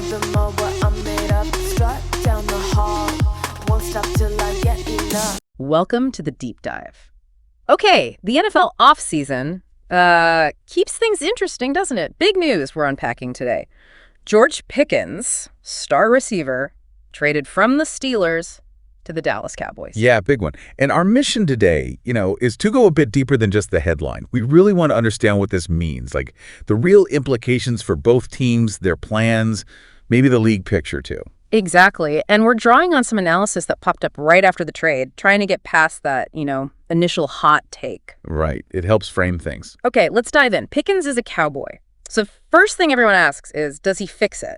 the mud, what I'm made up. Strut down the hall, won't stop till I get enough. Welcome to the Deep Dive. Okay, the NFL offseason keeps things interesting, doesn't it? Big news we're unpacking today. George Pickens, star receiver, traded from the Steelers to the Dallas Cowboys. Yeah, big one. And our mission today, is to go a bit deeper than just the headline. We really want to understand what this means, like the real implications for both teams, their plans, maybe the league picture too. Exactly. And we're drawing on some analysis that popped up right after the trade, trying to get past that, initial hot take. Right. It helps frame things. Okay, let's dive in. Pickens is a Cowboy. So first thing everyone asks is, does he fix it?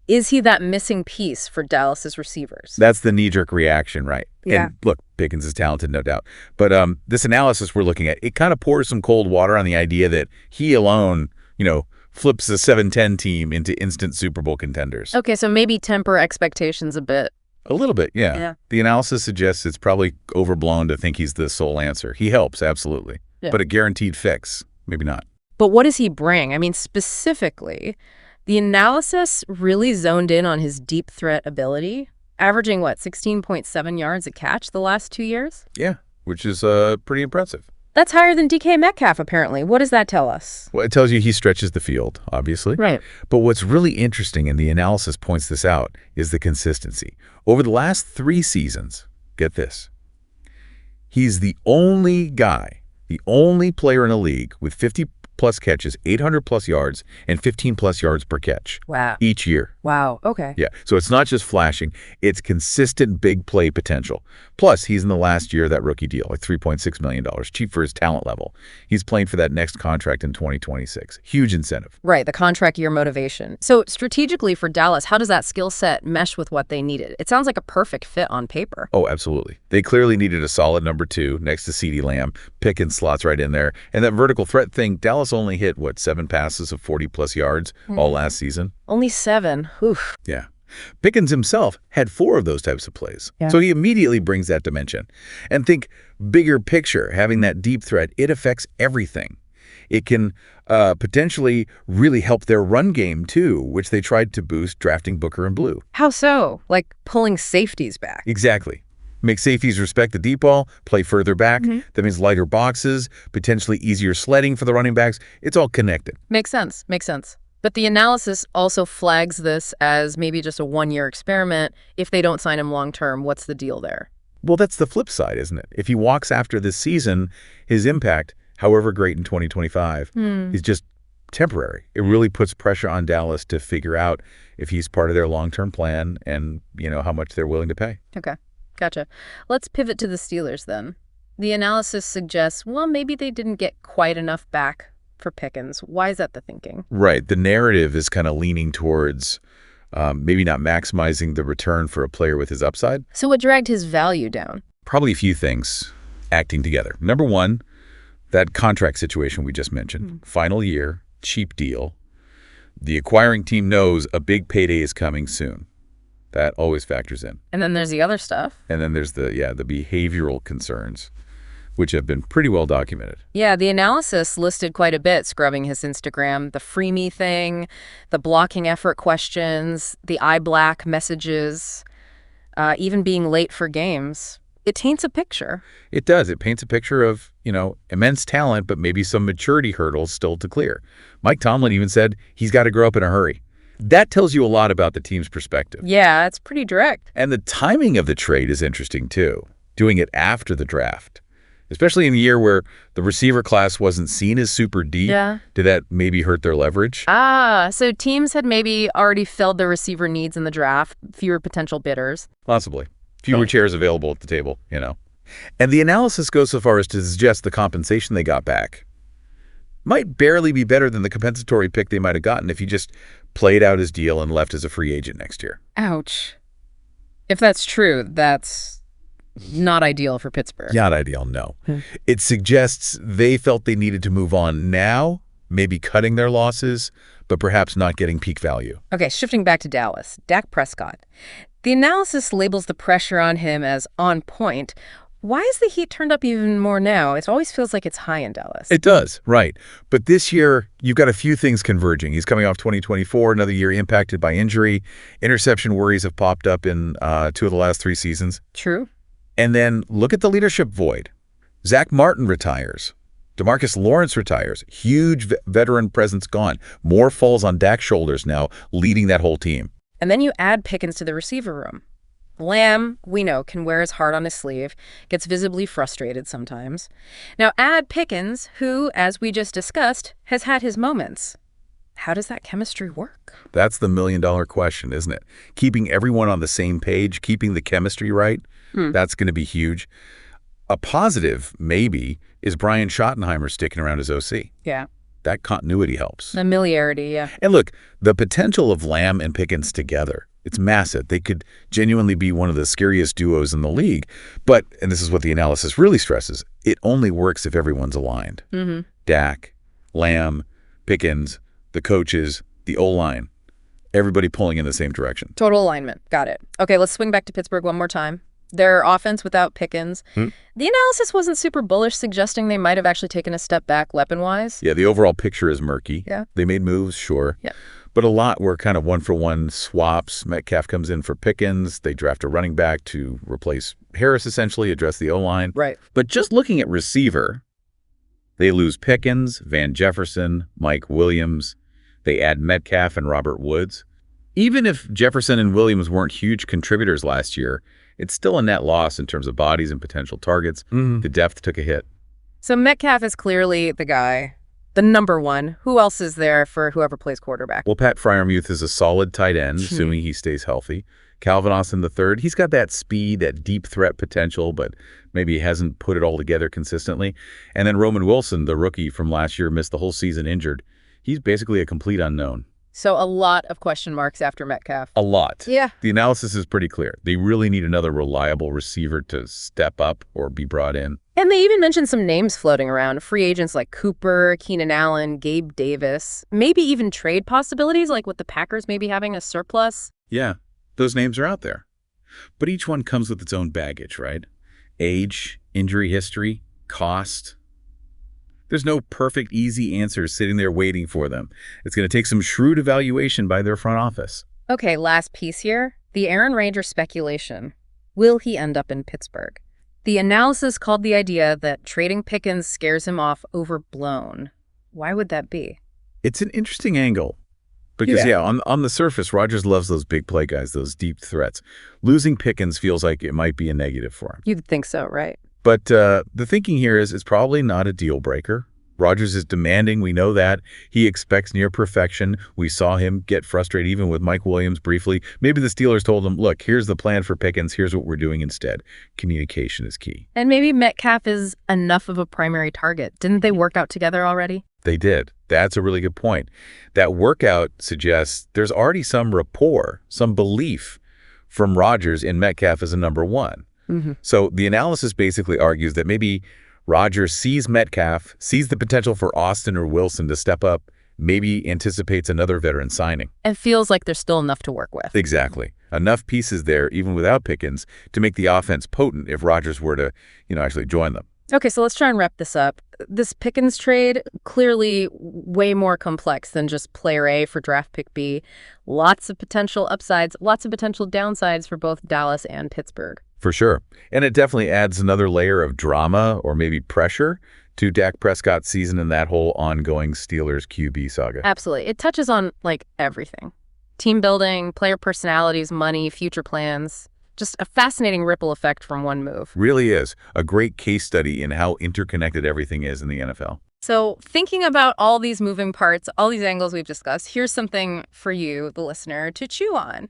Is he that missing piece for Dallas's receivers? That's the knee-jerk reaction, right? Yeah. And look, Pickens is talented, no doubt. But this analysis we're looking at, it kind of pours some cold water on the idea that he alone, flips a 7-10 team into instant Super Bowl contenders. Okay, so maybe temper expectations a bit. A little bit, yeah. The analysis suggests it's probably overblown to think he's the sole answer. He helps, absolutely. Yeah. But a guaranteed fix, maybe not. But what does he bring? I mean, specifically, the analysis really zoned in on his deep threat ability, averaging, 16.7 yards a catch the last 2 years? Yeah, which is pretty impressive. That's higher than DK Metcalf, apparently. What does that tell us? Well, it tells you he stretches the field, obviously. Right. But what's really interesting, and the analysis points this out, is the consistency. Over the last 3 seasons, get this, he's the only guy, the only player in the league with 50-plus catches, 800-plus yards, and 15-plus yards per catch. Wow. Each year. Wow, okay. Yeah, so it's not just flashing, it's consistent big play potential. Plus, he's in the last year of that rookie deal, like $3.6 million, cheap for his talent level. He's playing for that next contract in 2026. Huge incentive. Right, the contract year motivation. So strategically for Dallas, how does that skill set mesh with what they needed? It sounds like a perfect fit on paper. Oh, absolutely. They clearly needed a solid number 2 next to CeeDee Lamb. Pickens slots right in there. And that vertical threat thing, Dallas only hit, 7 passes of 40-plus yards all last season? Only 7. Oof. Yeah. Pickens himself had 4 of those types of plays. Yeah. So he immediately brings that dimension. And think bigger picture, having that deep threat, it affects everything. It can potentially really help their run game too, which they tried to boost drafting Booker and Blue. How so? Like pulling safeties back? Exactly. Make safeties respect the deep ball, play further back. That means lighter boxes, potentially easier sledding for the running backs. It's all connected. Makes sense. Makes sense. But the analysis also flags this as maybe just a one-year experiment. If they don't sign him long-term, what's the deal there? Well, that's the flip side, isn't it? If he walks after this season, his impact, however great in 2025, is just temporary. It really puts pressure on Dallas to figure out if he's part of their long-term plan and, how much they're willing to pay. Okay, gotcha. Let's pivot to the Steelers then. The analysis suggests, maybe they didn't get quite enough back for Pickens. Why is that the thinking? Right. The narrative is kind of leaning towards maybe not maximizing the return for a player with his upside. So what dragged his value down? Probably a few things acting together. Number one, that contract situation we just mentioned. Final year, cheap deal. The acquiring team knows a big payday is coming soon. That always factors in. And then there's the other stuff. And then there's the behavioral concerns, which have been pretty well documented. Yeah, the analysis listed quite a bit, scrubbing his Instagram, the free me thing, the blocking effort questions, the eye black messages, even being late for games. It taints a picture. It does. It paints a picture of, immense talent, but maybe some maturity hurdles still to clear. Mike Tomlin even said he's got to grow up in a hurry. That tells you a lot about the team's perspective. Yeah, it's pretty direct. And the timing of the trade is interesting, too. Doing it after the draft. Especially in a year where the receiver class wasn't seen as super deep. Yeah. Did that maybe hurt their leverage? So teams had maybe already filled their receiver needs in the draft, fewer potential bidders. Possibly. Fewer chairs available at the table, And the analysis goes so far as to suggest the compensation they got back might barely be better than the compensatory pick they might have gotten if he just played out his deal and left as a free agent next year. Ouch. If that's true, that's not ideal for Pittsburgh. Not ideal, no. It suggests they felt they needed to move on now, maybe cutting their losses, but perhaps not getting peak value. Okay, shifting back to Dallas. Dak Prescott. The analysis labels the pressure on him as on point. Why is the heat turned up even more now? It always feels like it's high in Dallas. It does, right. But this year, you've got a few things converging. He's coming off 2024, another year impacted by injury. Interception worries have popped up in 2 of the last 3 seasons. True. And then look at the leadership void. Zach Martin retires. DeMarcus Lawrence retires. Huge veteran presence gone. More falls on Dak's shoulders now, leading that whole team. And then you add Pickens to the receiver room. Lamb, we know, can wear his heart on his sleeve, gets visibly frustrated sometimes. Now add Pickens, who, as we just discussed, has had his moments. How does that chemistry work? That's the million-dollar question, isn't it? Keeping everyone on the same page, keeping the chemistry right, that's going to be huge. A positive, maybe, is Brian Schottenheimer sticking around as OC. Yeah. That continuity helps. Familiarity, yeah. And look, the potential of Lamb and Pickens together, it's massive. They could genuinely be one of the scariest duos in the league. But, and this is what the analysis really stresses, it only works if everyone's aligned. Dak, Lamb, Pickens, the coaches, the O-line, everybody pulling in the same direction. Total alignment. Got it. Okay, let's swing back to Pittsburgh one more time. Their offense without Pickens. The analysis wasn't super bullish, suggesting they might have actually taken a step back weapon-wise. Yeah, the overall picture is murky. Yeah. They made moves, sure. Yeah. But a lot were kind of one-for-one swaps. Metcalf comes in for Pickens. They draft a running back to replace Harris, essentially, address the O-line. Right. But just looking at receiver, they lose Pickens, Van Jefferson, Mike Williams. They add Metcalf and Robert Woods. Even if Jefferson and Williams weren't huge contributors last year, it's still a net loss in terms of bodies and potential targets. The depth took a hit. So Metcalf is clearly the guy, the number one. Who else is there for whoever plays quarterback? Well, Pat Freiermuth is a solid tight end, assuming he stays healthy. Calvin Austin III, he's got that speed, that deep threat potential, but maybe he hasn't put it all together consistently. And then Roman Wilson, the rookie from last year, missed the whole season injured. He's basically a complete unknown. So a lot of question marks after Metcalf. A lot. Yeah. The analysis is pretty clear. They really need another reliable receiver to step up or be brought in. And they even mentioned some names floating around. Free agents like Cooper, Keenan Allen, Gabe Davis. Maybe even trade possibilities, like with the Packers maybe having a surplus. Yeah, those names are out there. But each one comes with its own baggage, right? Age, injury history, cost. There's no perfect, easy answer sitting there waiting for them. It's going to take some shrewd evaluation by their front office. Okay, last piece here. The Aaron Rodgers speculation. Will he end up in Pittsburgh? The analysis called the idea that trading Pickens scares him off overblown. Why would that be? It's an interesting angle. Because, on the surface, Rodgers loves those big play guys, those deep threats. Losing Pickens feels like it might be a negative for him. You'd think so, right? But the thinking here is it's probably not a deal breaker. Rodgers is demanding. We know that. He expects near perfection. We saw him get frustrated even with Mike Williams briefly. Maybe the Steelers told him, look, here's the plan for Pickens. Here's what we're doing instead. Communication is key. And maybe Metcalf is enough of a primary target. Didn't they work out together already? They did. That's a really good point. That workout suggests there's already some rapport, some belief from Rodgers in Metcalf as a number one. So the analysis basically argues that maybe Rodgers sees Metcalf, sees the potential for Austin or Wilson to step up, maybe anticipates another veteran signing. And feels like there's still enough to work with. Exactly. Enough pieces there, even without Pickens, to make the offense potent if Rodgers were to, actually join them. Okay, so let's try and wrap this up. This Pickens trade, clearly way more complex than just player A for draft pick B. Lots of potential upsides, lots of potential downsides for both Dallas and Pittsburgh. For sure. And it definitely adds another layer of drama or maybe pressure to Dak Prescott's season and that whole ongoing Steelers QB saga. Absolutely. It touches on, everything. Team building, player personalities, money, future plans. Just a fascinating ripple effect from one move. Really is. A great case study in how interconnected everything is in the NFL. So thinking about all these moving parts, all these angles we've discussed, here's something for you, the listener, to chew on.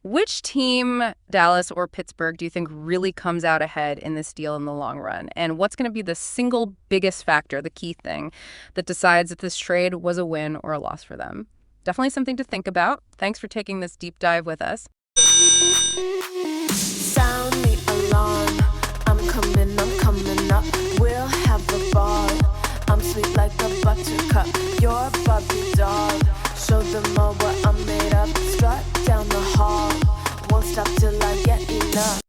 Which team, Dallas or Pittsburgh, do you think really comes out ahead in this deal in the long run? And what's going to be the single biggest factor, the key thing, that decides if this trade was a win or a loss for them? Definitely something to think about. Thanks for taking this deep dive with us. Sound the alarm. I'm coming up. We'll have a ball. I'm sweet like a buttercup. You're a Barbie doll. Show them all what I'm made of. Strut down the hall. Won't stop till I get enough.